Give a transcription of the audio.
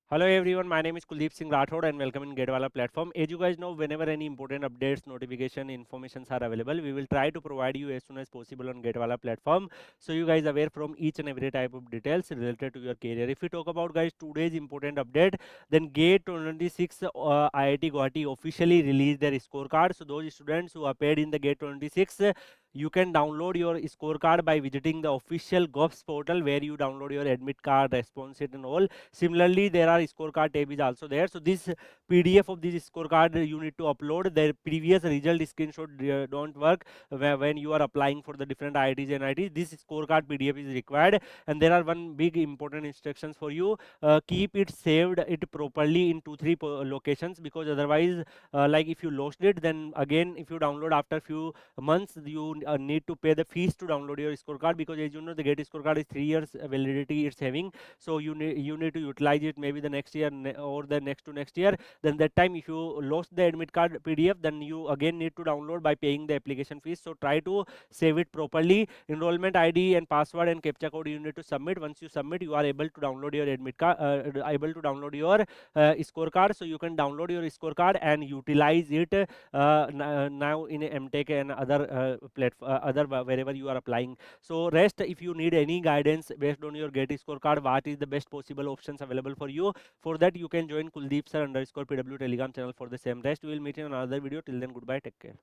Hello everyone, my name is Kuldeep Singh Rathod and welcome in 𝐂𝐸 platform. As you guys know, whenever any important updates, notification, informations are available, we will try to provide you as soon as possible on 𝐂𝐸 platform. So you guys are aware from each and every type of details related to your career. If we talk about guys today's important update, then GATE 26 IIT Guwahati officially released their scorecard. So those students who appeared in the GATE 26, you can download your scorecard by visiting the official GOVS portal where you download your admit card, response sheet and all. Similarly, there are scorecard tab is also there. So this PDF of this scorecard you need to upload. The previous result screenshot don't work when you are applying for the different IITs and IITs. This scorecard PDF is required, and there are one big important instructions for you. Keep it saved it properly in 2-3 locations, because otherwise, like if you lost it, then again if you download after few months, you need to pay the fees to download your scorecard, because as you know the GATE scorecard is 3 years validity it's having. So you need to utilize it maybe the next year or the next to next year. Then that time if you lost the admit card PDF, then you again need to download by paying the application fees. So try to save it properly. Enrollment ID and password and captcha code you need to submit. Once you submit, you are able to download your admit card, able to download your scorecard. So you can download your scorecard and utilize it now in MTech and other wherever you are applying. So rest, if you need any guidance based on your GATE scorecard, what is the best possible options available for you, for that you can join Kuldeep sir _PW Telegram channel for the same. Rest, we will meet in another video. Till then, goodbye, take care.